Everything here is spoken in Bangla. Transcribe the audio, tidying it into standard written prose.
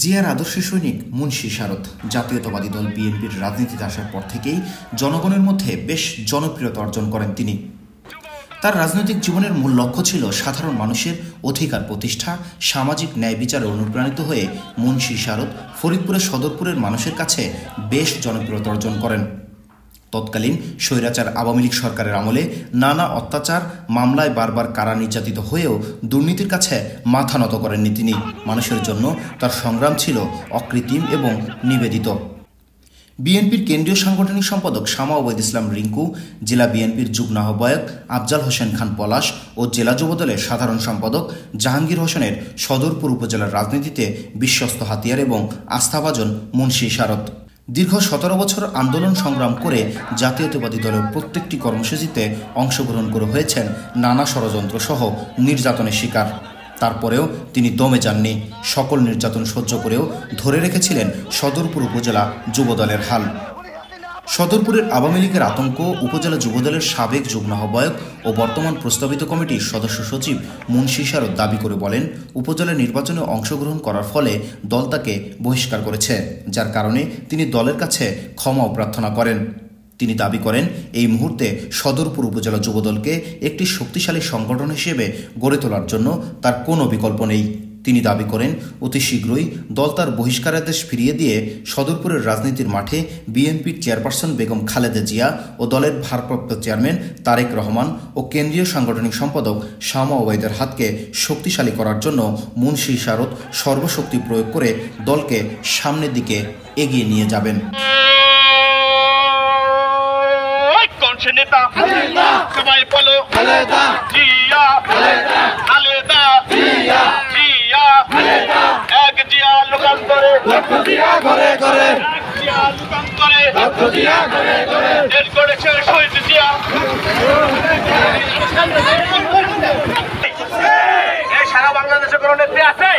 জিয়ার আদর্শের সৈনিক মুন্সী শারদ জাতীয়তাবাদী দল বিএনপির রাজনীতিতে আসার পর থেকেই জনগণের মধ্যে বেশ জনপ্রিয়তা অর্জন করেন তিনি। তার রাজনৈতিক জীবনের মূল লক্ষ্য ছিল সাধারণ মানুষের অধিকার প্রতিষ্ঠা, সামাজিক ন্যায় বিচারে অনুপ্রাণিত হয়ে মুন্সী শারদ ফরিদপুরের সদরপুরের মানুষের কাছে বেশ জনপ্রিয়তা অর্জন করেন। তৎকালীন স্বৈরাচার আওয়ামী লীগ সরকারের আমলে নানা অত্যাচার মামলায় বারবার কারা নির্যাতিত হয়েও দুর্নীতির কাছে মাথা নত করেননি তিনি। মানুষের জন্য তার সংগ্রাম ছিল অকৃত্রিম এবং নিবেদিত। বিএনপির কেন্দ্রীয় সাংগঠনিক সম্পাদক শামা ওবায়দ ইসলাম রিঙ্কু, জেলা বিএনপির যুগ্ম আহ্বায়ক আফজাল হোসেন খান পলাশ ও জেলা যুবদলের সাধারণ সম্পাদক জাহাঙ্গীর হোসেনের সদরপুর উপজেলার রাজনীতিতে বিশ্বস্ত হাতিয়ার এবং আস্থাভাজন মুন্সী শারদ। দীর্ঘ 17 বছর আন্দোলন সংগ্রাম করে জাতীয়তাবাদী দলের প্রত্যেকটি কর্মসূচিতে অংশগ্রহণ করে হয়েছেন নানা ষড়যন্ত্র সহ নির্যাতনের শিকার। তারপরেও তিনি দমে যাননি। সকল নির্যাতন সহ্য করেও ধরে রেখেছিলেন সদরপুর উপজেলা যুবদলের হাল। সদরপুরের আওয়ামী লীগের আতঙ্ক উপজেলা যুবদলের সাবেক যুগ্ম আহ্বায়ক ও বর্তমান প্রস্তাবিত কমিটির সদস্য সচিব মুন্সী শারদ দাবি করে বলেন, উপজেলা নির্বাচনে অংশগ্রহণ করার ফলে দল তাকে বহিষ্কার করেছে, যার কারণে তিনি দলের কাছে ক্ষমাও প্রার্থনা করেন। তিনি দাবি করেন, এই মুহূর্তে সদরপুর উপজেলা যুবদলকে একটি শক্তিশালী সংগঠন হিসেবে গড়ে তোলার জন্য তার কোনো বিকল্প নেই। তিনি দাবি করেন, অতি শীঘ্রই দল তার বহিষ্কারাদেশ ফিরিয়ে দিয়ে সদরপুরের রাজনীতির মাঠে বিএনপির চেয়ারপারসন বেগম খালেদা জিয়া ও দলের ভারপ্রাপ্ত চেয়ারম্যান তারেক রহমান ও কেন্দ্রীয় সাংগঠনিক সম্পাদক শামা ওবায়দের হাতকে শক্তিশালী করার জন্য মুন্সী শারদ সর্বশক্তি প্রয়োগ করে দলকে সামনের দিকে এগিয়ে নিয়ে যাবেন। সবাই বলো খালেদা জিয়া, খালেদা খালেদা জিয়া, জিয়া খালেদা, এক জিয়া লোকান্তরে লক্ষ জিয়া ঘরে ঘরে, এক জিয়া লোকান্তরে লক্ষ জিয়া ঘরে ঘরে, দেশ গড়েছে শহীদ জিয়া। এই সারা বাংলাদেশে কোনো নেত্রী আছে?